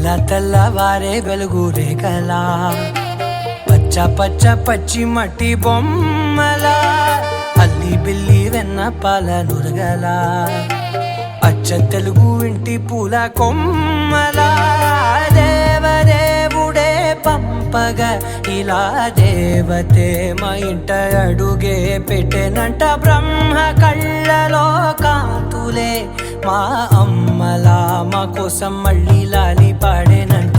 తెల్లవారే వెలుగు రేఖలా పచ్చ పచ్చ పచ్చి మట్టి బొమ్మలా అల్లి బిల్లి వెన్న పాల నురగలా అచ్చ తెలుగు ఇంటి పూల కొమ్మలా దేవదేవుడే పంపగా ఇలా దేవతే మా ఇంట అడుగే పెట్టెనంట బ్రహ్మ కళ్ళలో కాంతులే మా అమ్మలా మా కోసం మళ్ళీ లాలి పాడేనంట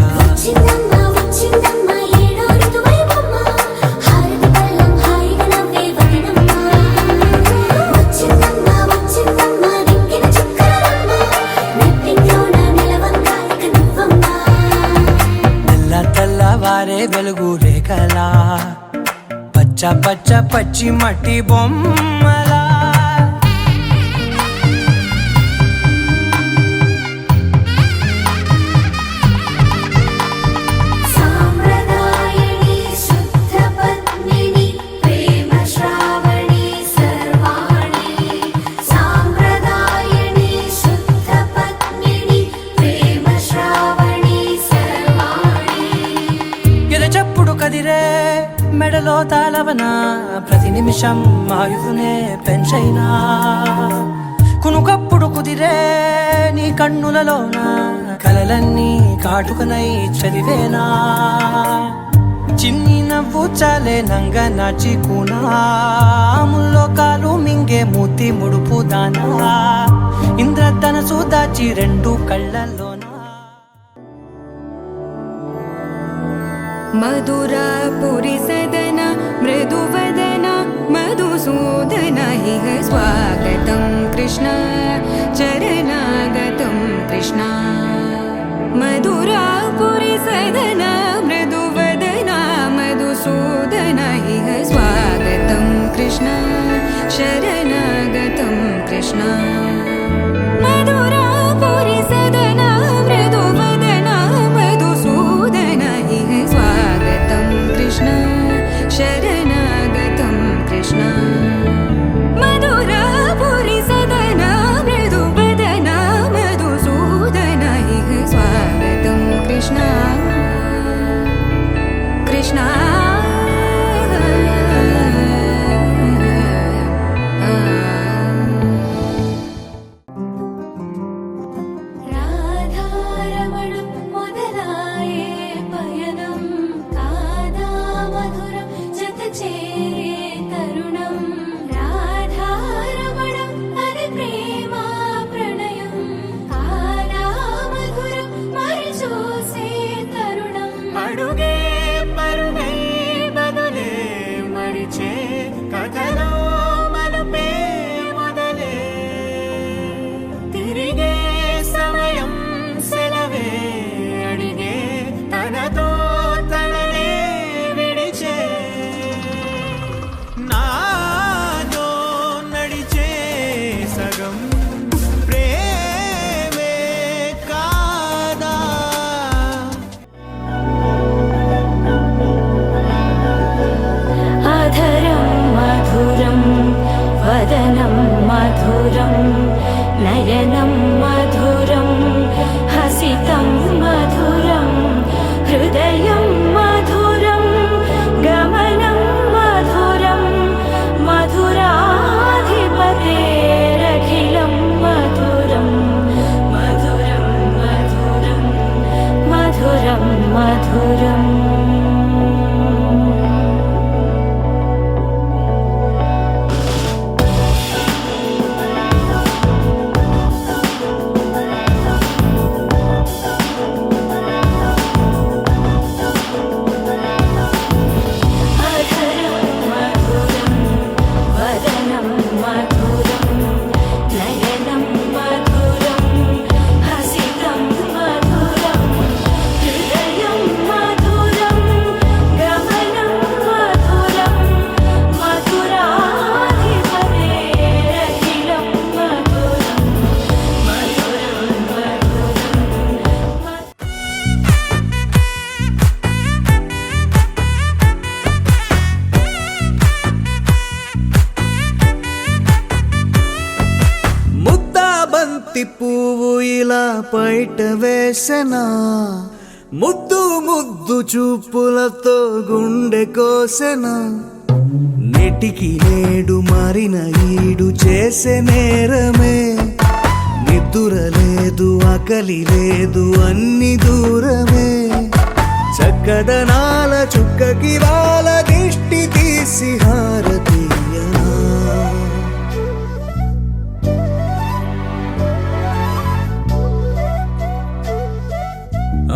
తెల్లవారే వెలుగు రేఖలా పచ్చ పచ్చ పచ్చి మట్టి బొమ్మలా చెప్పుడు కదిరే మెడలో తాళవన ప్రతి నిమిషం ఆయుధునే పెంచైనా కునుకప్పుడు కుదిరే నీ కన్నులలోన కలలన్నీ కాటుకనై చదివేనా చిన్ని నవ్వు చాలే నంగ నాచి కూనాముల్లో కాలు మింగే మూతి ముడుపు దానా ఇంద్రధనసు దాచి రెండు కళ్ళల్లోన मधुरापुरी सदन मृदुवदन मधुसूदन इह स्वागतं कृष्ण चरणागतं कृष्ण मधुरापुरी सदन मृदुवदन मधुसूदन इह स्वागतं कृष्ण शरणागतं कृष्ण मधुरापुरी सदन मृदुवदन मधुसूदन इह स्वागतं कृष्ण शरणागतं कृष्ण मधुरापुरी सदन मृदुवदन मधुसूदन इह स्वागतं कृष्ण బయట వేసెనా ముద్దు ముద్దు చూపులతో గుండె కోసెనా నెటికి నేడు మారిన ఈడు చేసే నేరమే నిద్దుర లేదు ఆకలి లేదు అన్ని దూరమే చక్కదనాల చుక్కకి వాళ్ళ దిష్టి తీసి హారతీయనా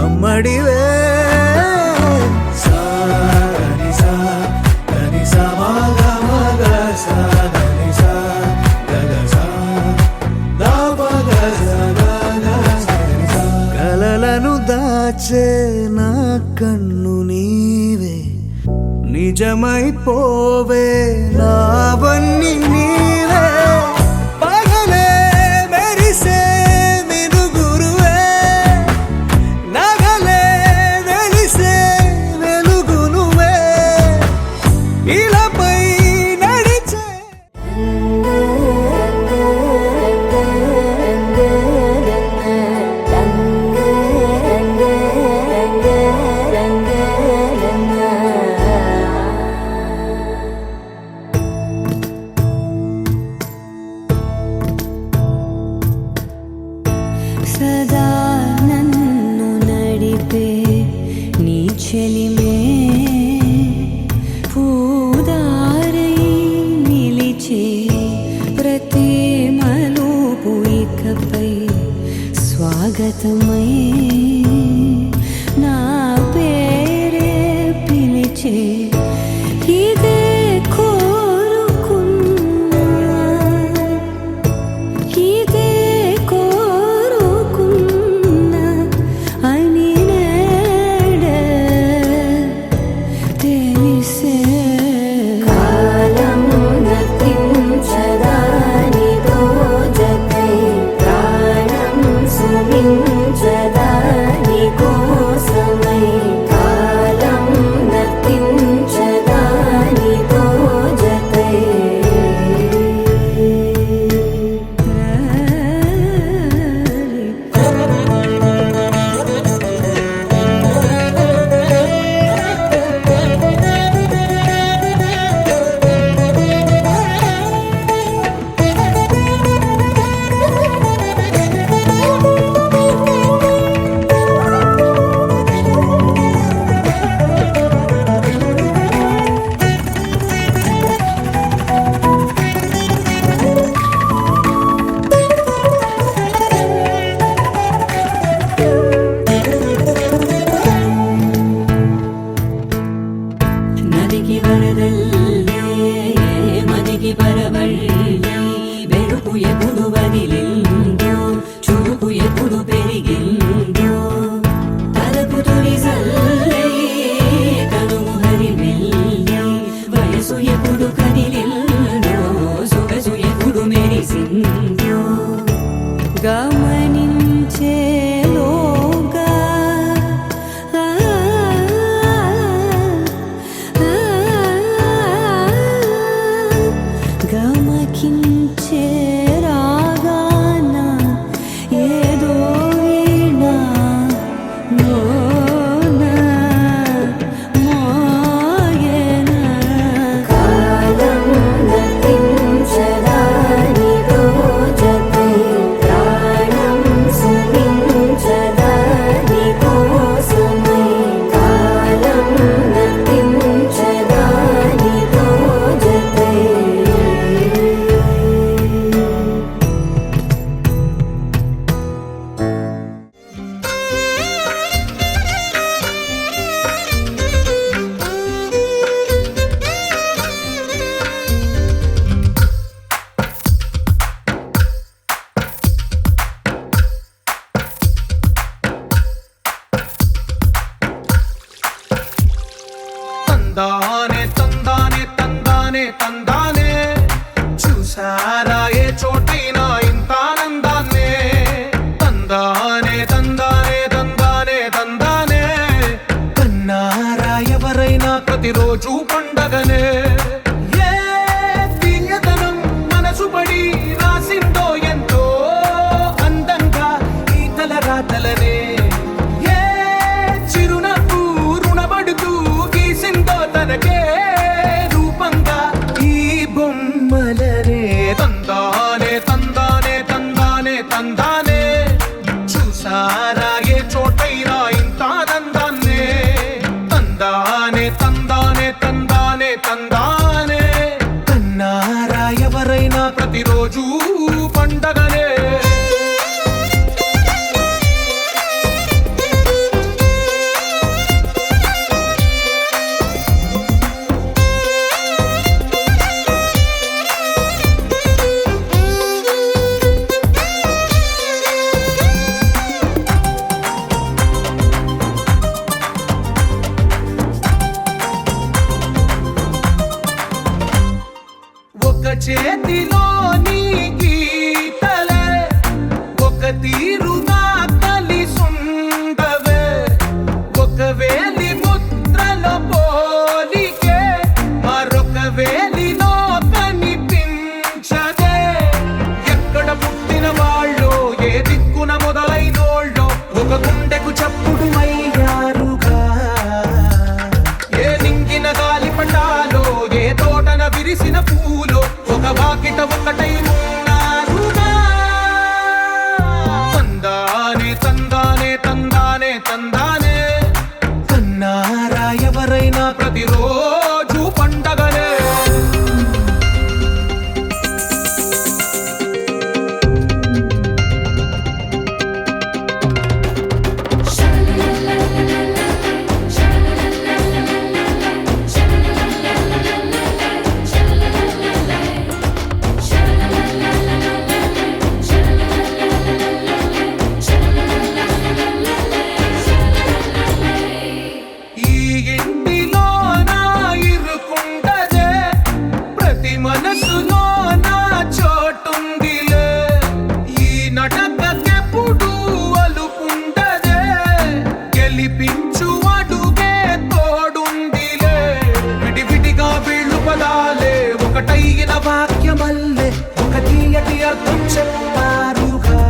అమ్మడివే కలలను దాచే నా కన్ను నీవే నిజమైపోవే నావన్నీ నీవే పగలే మెరిసే మినుగురువే నగలే వెలిసే వెలుగునువే ఇలాపై నడిచే సదా నన్ను నడిపే నీ చెలిమే పూదారై నిలిచే ప్రతి మలుపు ఇకపై స్వాగతమై నా పేరే పిలిచే ఇదే కోరుకున్నా ఇదే కోరుకున్నా అని నేడే తెలిసే కాలం నతించదా నీతో జతై ప్రాణం సుమించదా నీ కోసమై కాలం నతించదా రాతలనే ఏ చిరునవ్వు రుణపడుతూ గీసిందో తనకే రూపంగా ఈ బొమ్మలనే తందానే తందానే తందానే తందానే చూసారా ఏ చోటైనా ఇంత నందాన్నే తందానే తందానే తందానే తందానే కన్నారా ఎవరైనా ప్రతిరోజు పండగనే ఒక చేతిలో నీ గీతలే ఒక తీరుగా కలిసుండవే ఒక వేలి ముద్రలో పోలికే మరొక వేలిలో కనిపించదే ఎక్కడ పుట్టిన వాళ్ళో ఏ దిక్కున మొదలైనోళ్ళో ఒక గుండెకు చప్పుడు అయ్యారుగా ఏ నింగిన గాలి పటాలో ఏ తోటన విరిసిన పూలో ఒక వాకిట ఒకటై ఉన్నారుగా తందానే తందానే తందానే తందానే కన్నారా ఎవరైనా ప్రతిరోజు పండగనే ఈ ఇంటిలో నా ఇరుకుండదే ప్రతి మనసులో నా చోటుందిలే ఈ నటకెప్పుడు అలుపుండదే గెలిపించు అడుగే తోడుందిలే విడివిడిగా వీళ్ళు పదాలే ఒకటైన వాక్యమల్లే ఒక తీయటి అర్థం చెప్పారుగా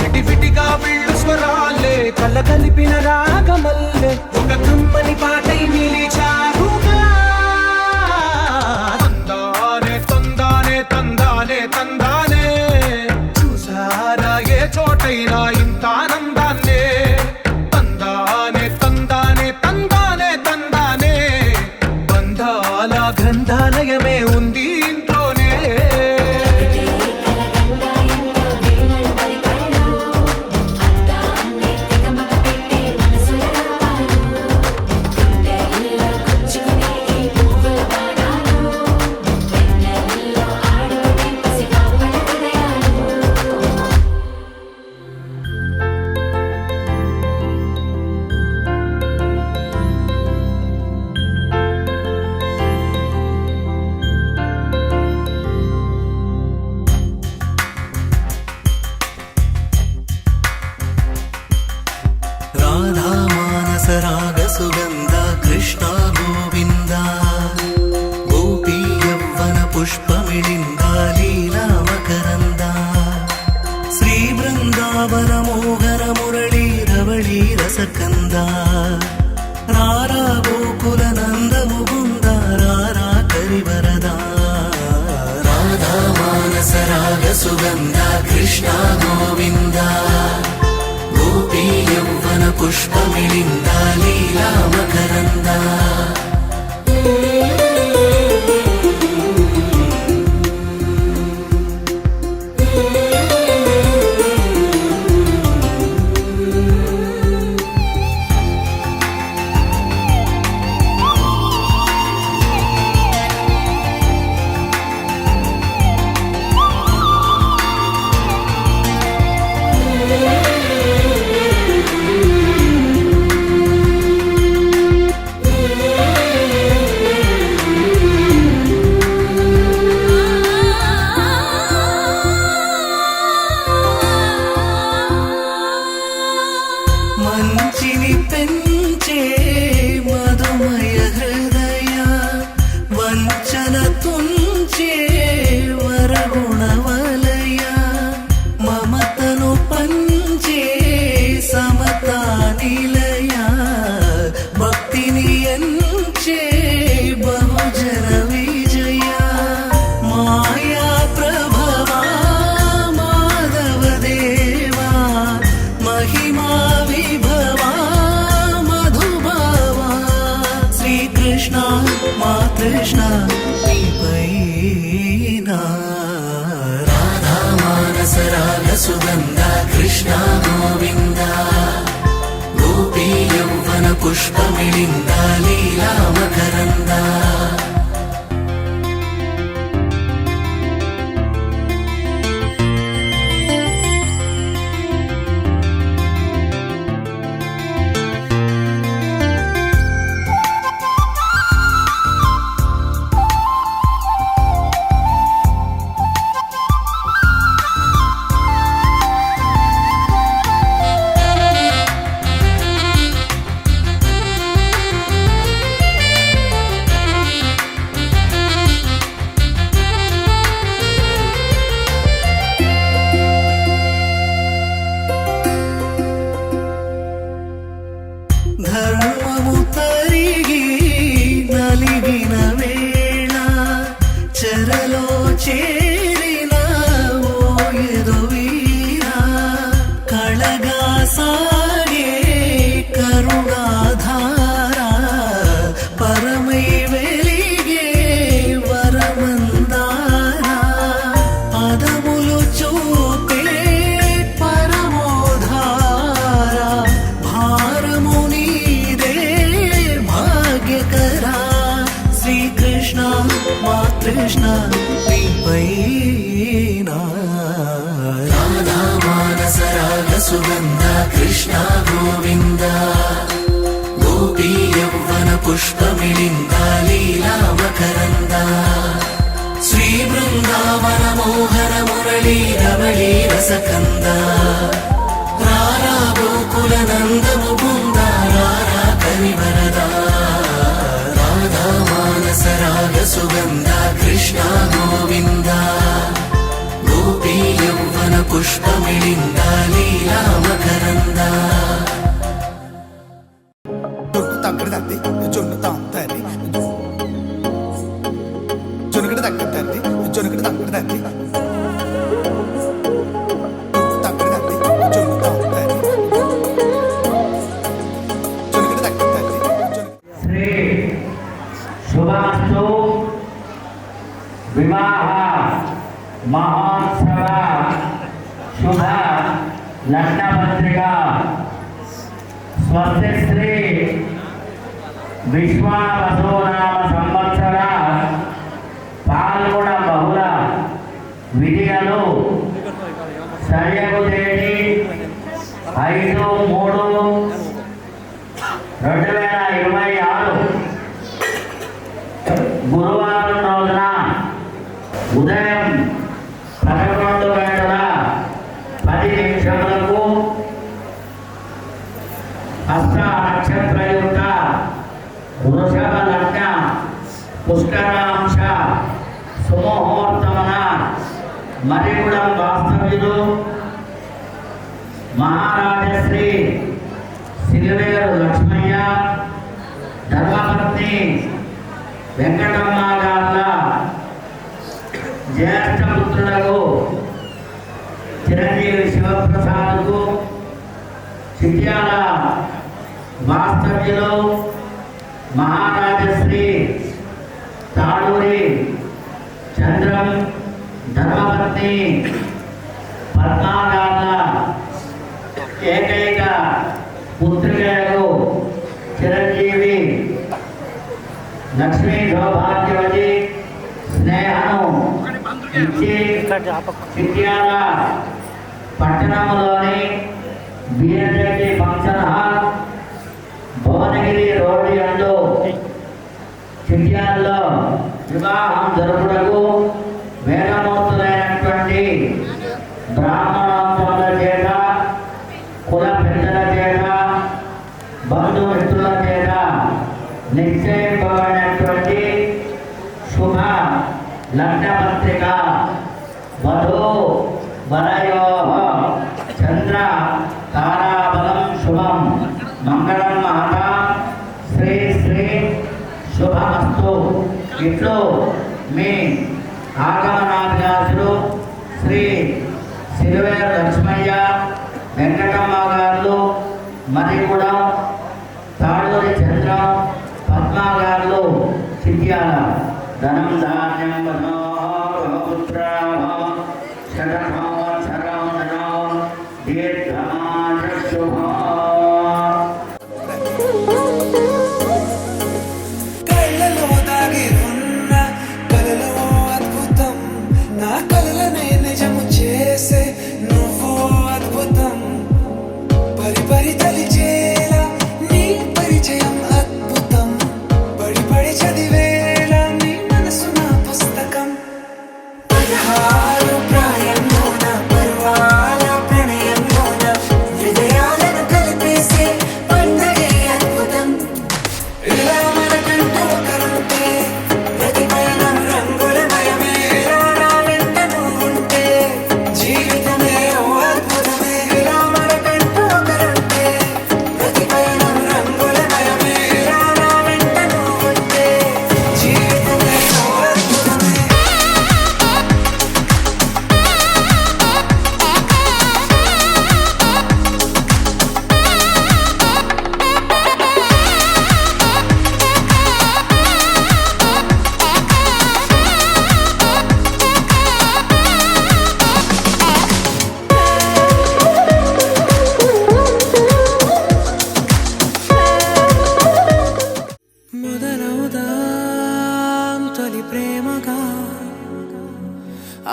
విడివిడిగా వీళ్ళు స్వరాలే కలగలిపిన రాగమల్లే ఒక కమ్మని పాటై నిలిచారుగా తందానే తందానే తందానే తందానే చూసారా ఏ చోటైనా ఇంత ఆనందాన్నే తందానే తందానే తందానే తందానే బంధాల గ్రంథాలయమే ఉంది ఇంట్లోనే రాధా మానస రాగ సుగంధ కృష్ణ గోవింద గోపీ యవ్వన పుష్పమిళింద లీలా మకరంద శ్రీ బృందావన మోహన మురళీ రవళీ రసకంద రారా గోకుల నంద ముకుంద రారా కరివరద రాధా మానస రాగ సుగంధ కృష్ణ గోవింద గోపీ యవ్వన పుష్పమిళింద లీలా మకరంద మంచిని పెంచే మధుమయ హృదయ వంచన తుంచే వరగుణ వలయ మమతను పంచే కృష్ణ నీపైన రాధా మానస రాగ సుగంధ కృష్ణ గోవింద గోపీ యౌవన పుష్పమిళింద లీలా మకరంద ధర్మము తరిగి నలిగిన వేళ చెరలో చేరిన ఓయదు వీరా కళగా సాగే కరుణాధార పరమై వెలిగే వరమందార పదములు చూపే పరమోధార భారము నీదే భాగ్యకరా శ్రీకృష్ణ మా కృష్ణ నీపైన రాధా మానస రాగ సుగంధ కృష్ణ గోవింద గోపీ యౌవన పుష్పమిళింద లీలా మకరంద శ్రీ బృందావన మోహన మురళీ రమళీ రసకంద రారా గోకుల నందము బృంద రారా కరివరద రాధా మానస రాగ సుగంధ కృష్ణ గోవింద గోపీ యౌవన పుష్పమిళింద లీలా మకరంద తగ్గడి తల్లి జొన్ను తాంతల్లి జొనుగడి తగ్గడి తల్లి జొనుగడి తగ్గడి తల్లి తగ్గడి తల్లి జొన్ను తాంతల్లి జొనుగడి తగ్గడి తల్లి శ్రీ శుభాస్తు వివాహ మహోత్సవ శుభ లగ్న పత్రిక స్వస్తి శ్రీ విశ్వావసోనామ సంవత్సర పాల్గొన బహుళ విధిగలు సరియగు తేదీ 5/3/2026 గురువారం రోజున ఉదయం 11:10 హస్త నక్షత్రయుక్త వృషభ లగ్న పుష్కరాంశ సుముహూర్తమున మరిగూడెం వాస్తవ్యులు మహారాజశ్రీ సిలివేరు లక్ష్మయ్య ధర్మపత్ని వెంకటమ్మ గార్ల జ్యేష్ఠ పుత్రులకు చిరంజీవి శివప్రసాద్కు చిట్యాల వాస్తవ్యులు మహారాజశ్రీ తాడూరి చంద్రం ధర్మపత్ని పద్మాగార్ల ఏకైక పుత్రికలకు చిరంజీవి లక్ష్మీ సౌభాగ్యవతి స్నేహను ఇచ్చి చిట్యాల పట్టణంలోని బీఎన్జెపి ఫంక్షన్ హాల్ భువనగిరి రోడ్డు యందు చిట్యాలలో వివాహం జరుపుటకు వేదమూర్తులైనటువంటి బ్రాహ్మణోత్తముల చేత కుల పెద్దల చేత బంధుమిత్రుల చేత నిశ్చయింపబడినటువంటి శుభ లగ్న పత్రిక వధూ వరయో చంద్ర తారాబలం శుభం మంగళం మాత శ్రీ శ్రీ శుభమస్తు ఇట్లు మీ ఆగమనాభ్యాసులు శ్రీ సిరివేరు లక్ష్మయ్య వెంకటమ్మ గారు మరిగూడెం తాడూరి చంద్రం పద్మా గారు చిట్యాల ధనం ధాన్యం బహుపుత్రాः శతసంవత్సరం దీర్ఘమాయుష్యుః. కళ్ళలో దాగి ఉన్న కలలో అద్భుతం, నా కలలనే నిజము చేసే నువ్వు అద్భుతం. పరి పరి తలిచేలా నీ పరిచయం అద్భుతం, పడి పడి చదివేలా నీ మనసు నా పుస్తకం. 16 ప్రాయంలోన పర్వాల ప్రణయంలోన హృదయాలను కలిపేసే పండగే అద్భుతం. ఇలా మనకంటూ ఒకరుంటే ప్రతి పయనం రంగులమయమే, ఇలా నా వెంట నువ్వుంటే జీవితమే ఓ అద్భుతమే. ఇలా మనకంటూ ఒకరుంటే ప్రతి పయనం రంగులమయమే, ఇలా నా వెంట నువ్వుంటే జీవితమే ఓ అద్భుతమే. మొదలవుదాం తొలి ప్రేమగా,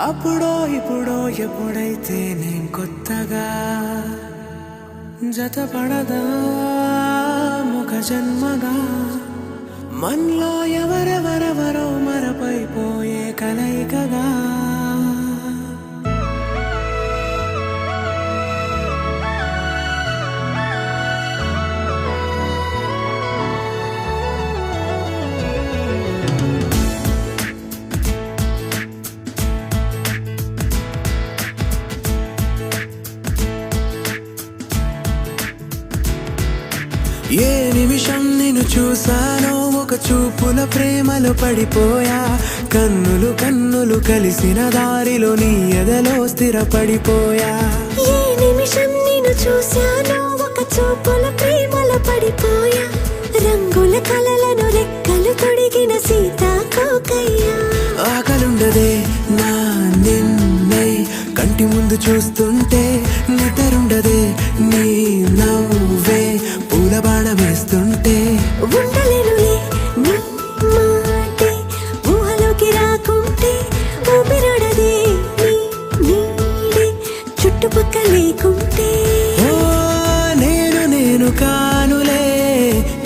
అప్పుడో ఇప్పుడో ఎప్పుడైతే నేను కొత్తగా జతపడదా ఒక జన్మగా. మనలో ఎవరెవరెవరో మరపైపోయే కలయికగా. ఏ నిమిషం నిన్ను చూసానో ఒక చూపుల ప్రేమలో పడిపోయా. కన్నులు కన్నులు కలిసిన దారిలో నీ ఎదలో స్థిరపడిపోయా. ఏ నిమిషం నిన్ను చూశానో ఒక చూపుల ప్రేమలో పడిపోయా. రంగుల కలలను రెక్కలు తొడిగిన సీతాకోకయ్యా. ఆకలుండదే నా నిన్నే కంటి ముందు చూస్తుంటే, నిద్రుండదే నీ నవ్వే పూల బాణం వేస్తుంటే. ఉండలేనులే నీ మాటే ఊహలోకి రాకుంటే, ఊపిరాడదే నీ నీడే చుట్టుపక్క లేకుంటే. ఓ నేను నేను కానులే,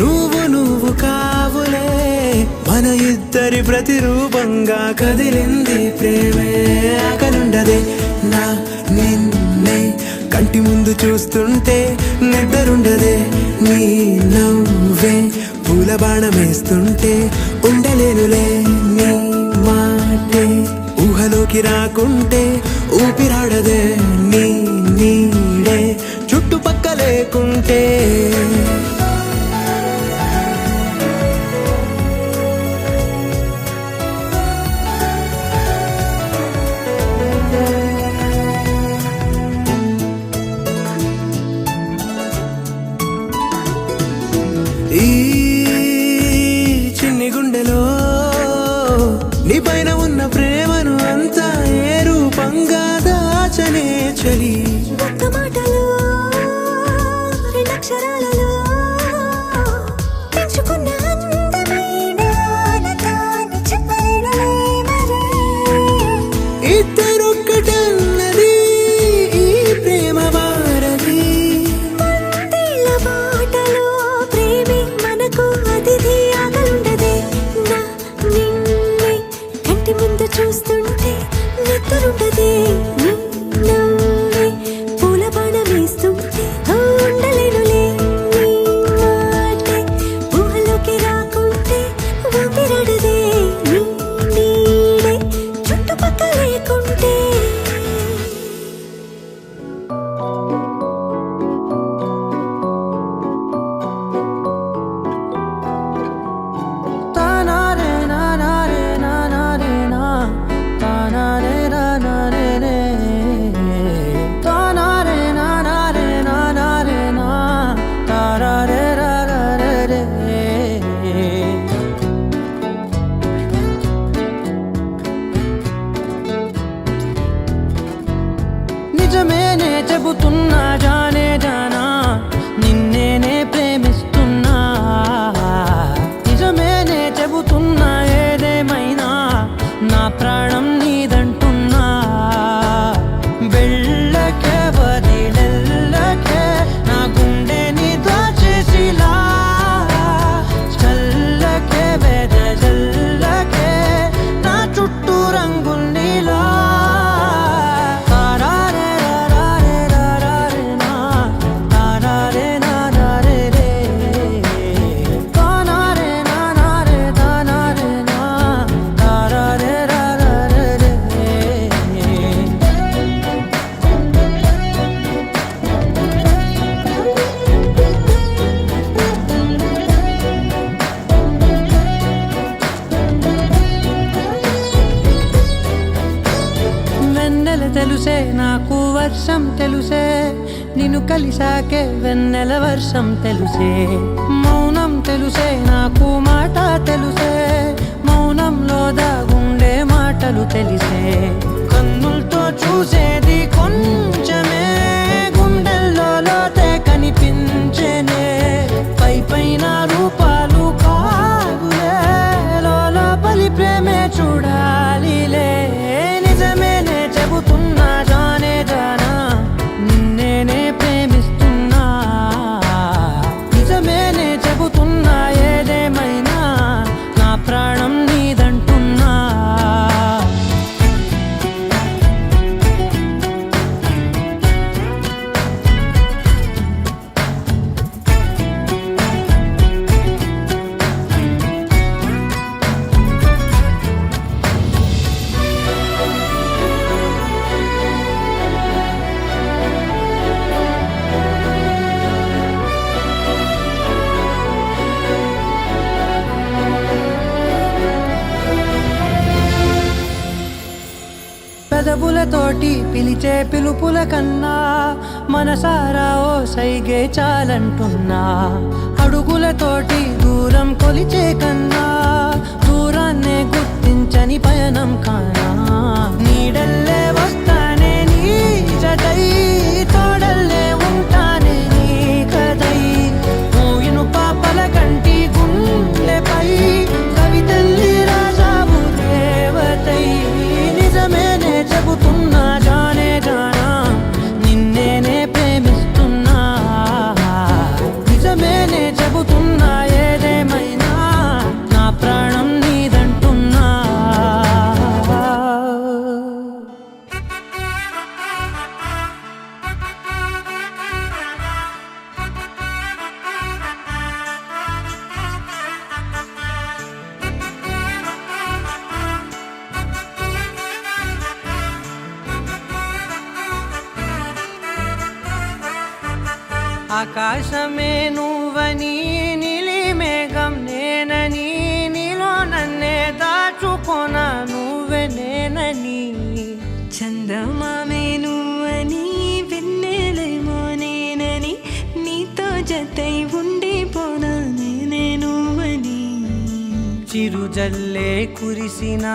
నువ్వు నువ్వు కావులే, మన ఇద్దరి ప్రతిరూపంగా కదిలింది ప్రేమే. ఆకలుండదే నా నిన్నే కంటి ముందు చూస్తుంటే, నిద్రుండదే నీ నవ్వే పూల బాణం వేస్తుంటే. ఉండలేనులే నీ మాటే ఊహలోకి రాకుంటే, ఊపిరాడదే నీ నీడే చుట్టుపక్క లేకుంటే. ఈ చిన్ని గుండెలో నీ పైన ఉన్న ప్రేమను అంతా ఏ రూపంగా దాచనే చలి. ఒక్క మాటలో రెండక్షరాలలో ఆకాశం తెలుసే నిన్ను కలిసాకే వెన్నెల వర్షం తెలుసే మౌనం తెలుసే నాకు మాట తెలుసే మౌనంలో దాగుండే మాటలు తెలిసే కన్నులతో చూసేది కొంచెమే గుండెల్లో లోతే కనిపించేనే పై పైన రూపాలు కాదులే లోపలి ప్రేమే చూడాలిలే నిజమేనే చెబుతున్నా జానే జానా నిన్నేనే ప్రేమిస్తున్నా నిజమేనే చెబుతున్నా ఏదేమైనా నా ప్రాణం నీదంటున్నా పెదవులతోటి పిలిచే పిలుపుల కన్నా మనసారా ఓ సైగే చాలంటున్నా అడుగులతోటి దూరం కొలిచే కన్నా దూరాన్నే గుర్తించని పయనం కానా నీడల్లే వస్తానే నీ జతై తోడల్లే ఉంటానే నీ కదై మోయిను పాపల కంటి గుండెపై కవితల్లి రాజావు దేవతై నిజమేనే చెబుతున్నా జానే జానా నిన్నేనే ప్రేమిస్తున్నా నిజమేనే చెబుతున్నా ఏదేమైనా నా ప్రాణం నీదంటున్నా ఆకాశమే నువ్వని నీలి మేఘం నేనని నీలో నన్నే దాచుకోన నువ్వే నేనని చందమామే నువ్వని వెన్నెలేమో నేనని నీతో జతై ఉండిపోనా నేనే నువ్వని చిరుజల్లే కురిసిన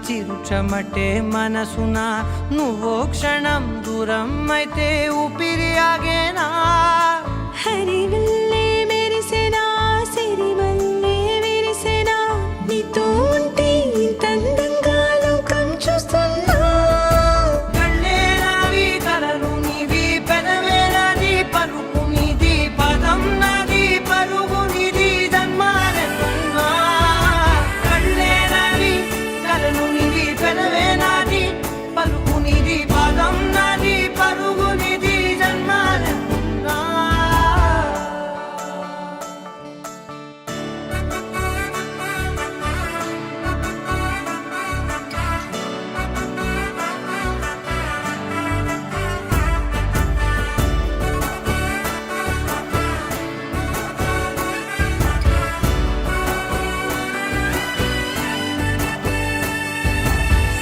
చిరుచమటే మనసున నువ్వో క్షణం దూరం అయితే ఊపిరి ఆగేనా హరివల్లే మెరిసెనా సిరివల్లే విరిసెనా నీతో ఉంటే ఇంత అందంగా లోకం చూస్తున్నా కళ్ళే నావి కలలు నీవి పెదవే నాది పలుకు నీది పదం నాది పరుగు నీది జన్మాలెన్నున్నా కళ్ళే నావి కలలు నీవి పెదవే నాది పలుకు నీది పదం నాది పరుగు నీది జన్మాలెన్నున్నా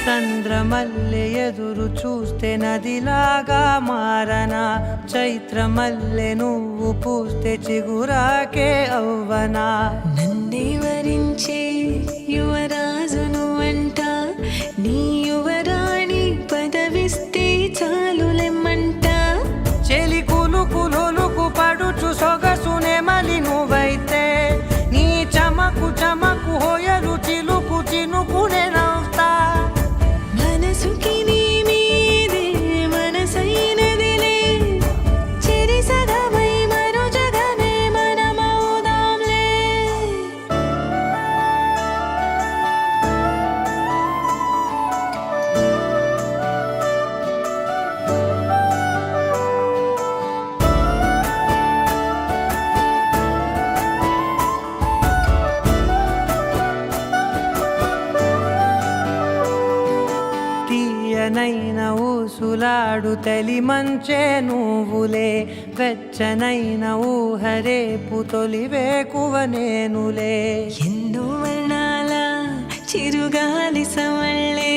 చంద్రమల్లె ఎదురు చూస్తే నదిలాగా మారనా చైత్రమల్లె నువ్వు పూస్తే చిగురాకే అవ్వనా నన్నే వరించే యువరాజు నువ్వంట నీ యువరాణి పదవిస్తే చాలులెమ్మంట చెలి కులుకు పడుచు సొగసునే మలి నువ్వైతే నీ చమకు చమకు హోయలు చిలుకు చినుకునే నవ్వుతా మనసుకి నీ మీదే మనసైనదిలే చెరి సగమై మరో జగమే మనమవుదాంలే తీయనైన ఊసులాడు తలి మంచే నువ్వులే వెచ్చనైన ఊహరేపు తొలి వేకువ నేనులే ఎన్నో వర్ణాల చిరుగాలి సవళ్ళే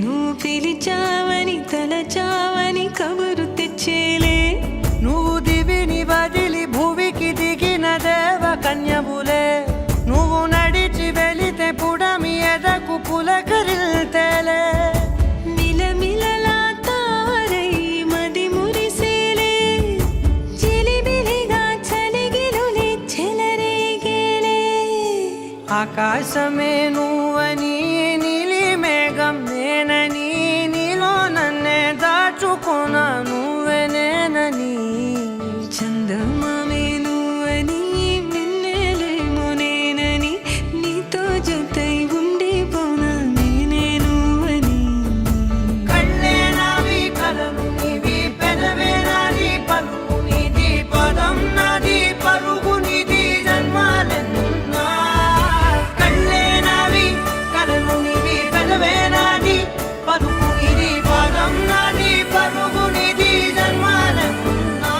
నువ్వు పిలిచావని తలచావని కబురు వచ్చేలే నువ్వు దివిని వదిలి భూమికి దిగిన దేవ కన్యబులే నువ్వు నడిచి వెళితే పుడమి ఎదకు పులకరిల్తేలే మిలమిలలా తారై మది మురిసేలే చిలిబిలిగా చలిగిలులే చెలరేగేలే ఆకాశమే నువ్వని నీలి మేఘం నేనని నీలో నన్నే దాచుకున్నా నువ్వే నేనని చందమామే నువ్వని మిన్నెలేమో నేనని నీతో జతై ఉండిపోనా నేనే నువ్వని కళ్ళే నావి కలలు నీవి పెదవే నాది పలుకు నీది పదం నాది పరుగు నీది జన్మాలెన్నున్నా కళ్ళే నావి కలలు నీవి పెదవే నాది పలుకు నీది పదం నాది పరుగు నీది జన్మాలెన్నున్నా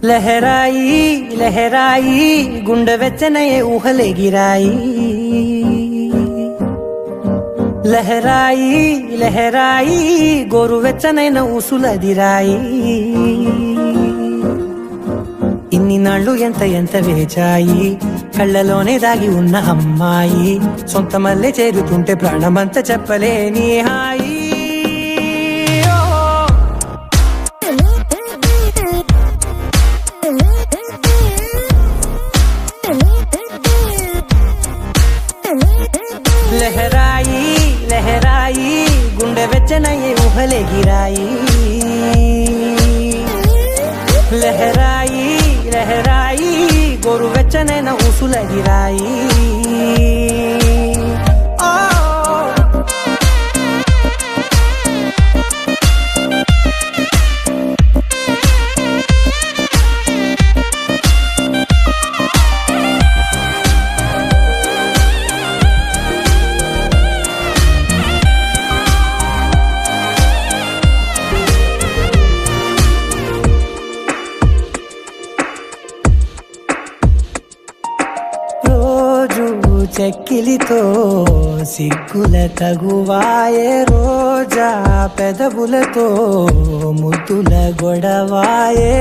లహరాయి లహరాయి గుండె వెచ్చనయే ఊహలే గిరాయి లహరాయి లహరాయి గోరు వెచ్చనైన ఊసులదిరాయి ఇన్ని నాళ్ళు ఎంత ఎంత వేచాయి కళ్ళలోనే దాగి ఉన్న అమ్మాయి సొంత మల్లె చేరుతుంటే ప్రాణమంత చెప్పలేని హాయి లహరాయి లహరాయి గుండె వెచ్చనయ్యే ఊహలే గిరాయి లహరాయి లహరాయి గోరు వెచ్చనైన ఊసులదిరాయి చెక్కిలితో సిగ్గుల తగువాయే రోజా పెదవులతో ముద్దుల గొడవాయే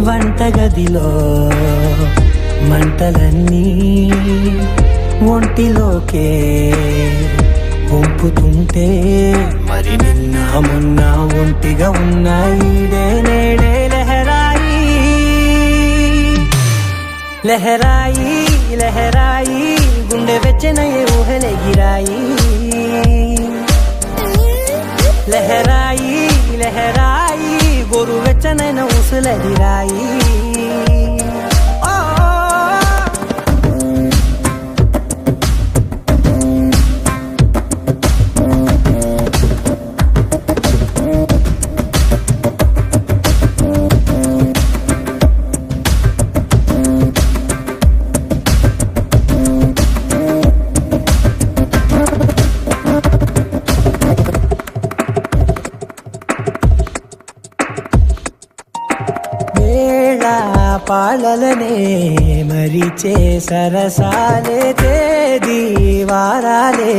వంటగదిలో మంటలన్నీ ఒంటిలోకే వంపుతుంటే మరి నిన్న మొన్న ఒంటిగా ఉన్నాయి నేడే లహరాయి లహరాయి లహరాయి గుండె వెచ్చనయ్యే ఊహలే గిరాయి లహరాయి లహరాయి గోరు వెచ్చనైన ఊసులదిరాయి పాలలనే మరిచే సరసాలే తేదీ వారాలే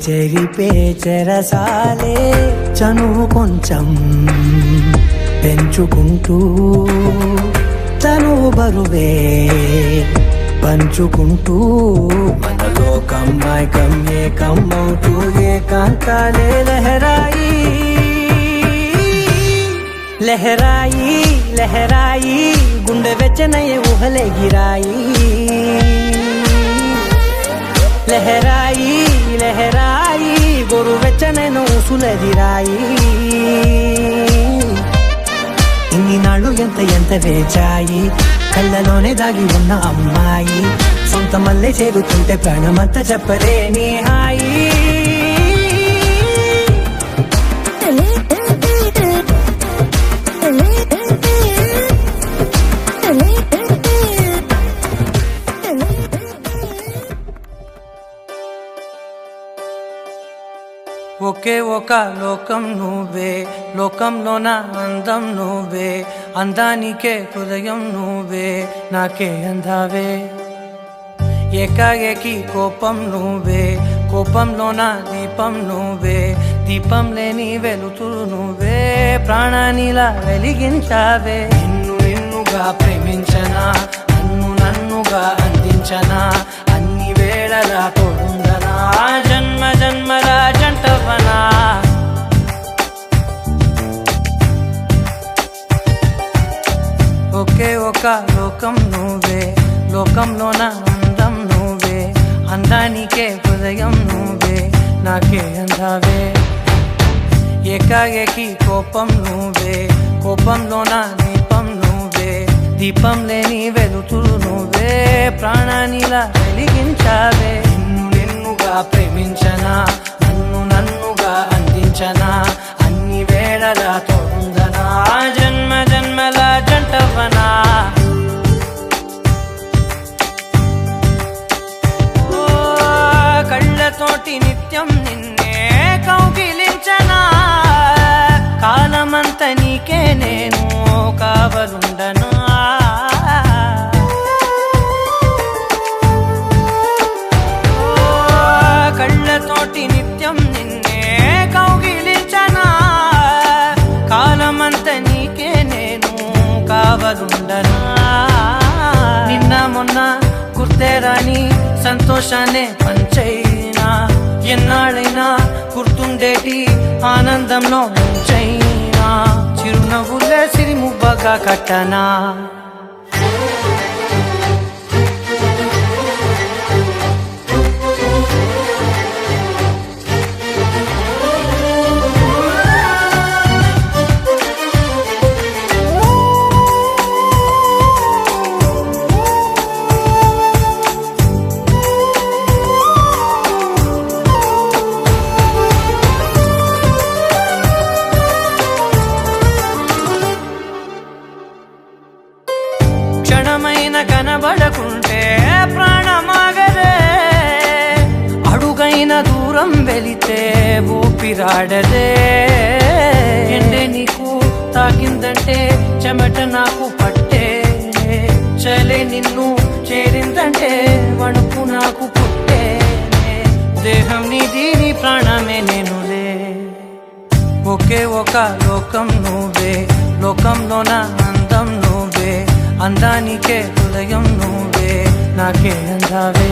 చెరిపే చెరసాలే చనువు కొంచెం పెంచుకుంటూ తనువు బరువే పంచుకుంటూ మనలో కమ్మాయికం ఏకమవుతూ ఏకాంతాలే లహరాయి లహరాయి లహరాయి గుండె వెచ్చనయ్యే ఊహలే గిరాయి లహరాయి లహరాయి గోరు వెచ్చనైన ఊసులదిరాయి ఇన్ని నాళ్ళు ఎంత ఎంత వేచాయి కళ్ళలోనే దాగి ఉన్న అమ్మాయి సొంత మల్లె చేరుతుంటే ప్రాణమంతా చెప్పలేని హాయి ఒకే ఒక లోకం నువ్వే, లోకంలో నా అందం నువ్వే, అందానికే హృదయం నువ్వే, నాకే అందావే. ఏకాఏకి కోపం నువ్వే, కోపంలో నా దీపం నువ్వే, దీపం లేని వెలుతురు నువ్వే, ప్రాణానిలా వెలిగించావే. నిన్నుగా ప్రేమించనా, నన్నుగా అందించనా, అన్ని వేళలా తోడుందనా, జన్మ జన్మల జంటవనా. ఒకే ఒక లోకం నువ్వే, లోకంలో నా అందం నువ్వే, అందానికే హృదయం నువ్వే, నాకే అందావే. ఏకాఏకి కోపం నువ్వే, కోపంలో నా దీపం నువ్వే, దీపం లేని వెలుతురు నువ్వే, ప్రాణానిలా వెలిగించావే. నిన్నుగా ప్రేమించనా, నన్నుగా అందించనా, అన్ని వేళలా తోడుందనా, జన్మ జన్మల జంటవనా. కళ్ళతోటి నిత్యం నిన్నే కౌగిలించనా, కాలమంత నీకే నేను కావలుండనా. కళ్ళతోటి నిత్యం నిన్నే కౌగిలించనా, కాలమంత నీకే నేను కావలుండనా. నిన్న మొన్న గుర్తేరాని సంతోషాన్ని పంచైనా, ఎన్నాళ్ళైనా గుర్తుండేటి ఆనందంలో ఉంచైనా, చిరునవ్వులే సిరిముబ్బగా కట్టనా. క్షణమైన కనబడకుంటే ప్రాణమాగదే, అడుగైన దూరం వెళితే ఊపిరాడదే. ఎండే నీకు తాకిందంటే చెమట నాకు పట్టే, చలే నిన్ను చేరిందంటే వణుకు నాకు పుట్టే, దేహం నీది నీ ప్రాణమే నేనులే. ఒకే ఒక లోకం నువ్వే, లోకంలో నా అందం నువ్వే, అందానికే హృదయం నువ్వే, నాకే అందావే.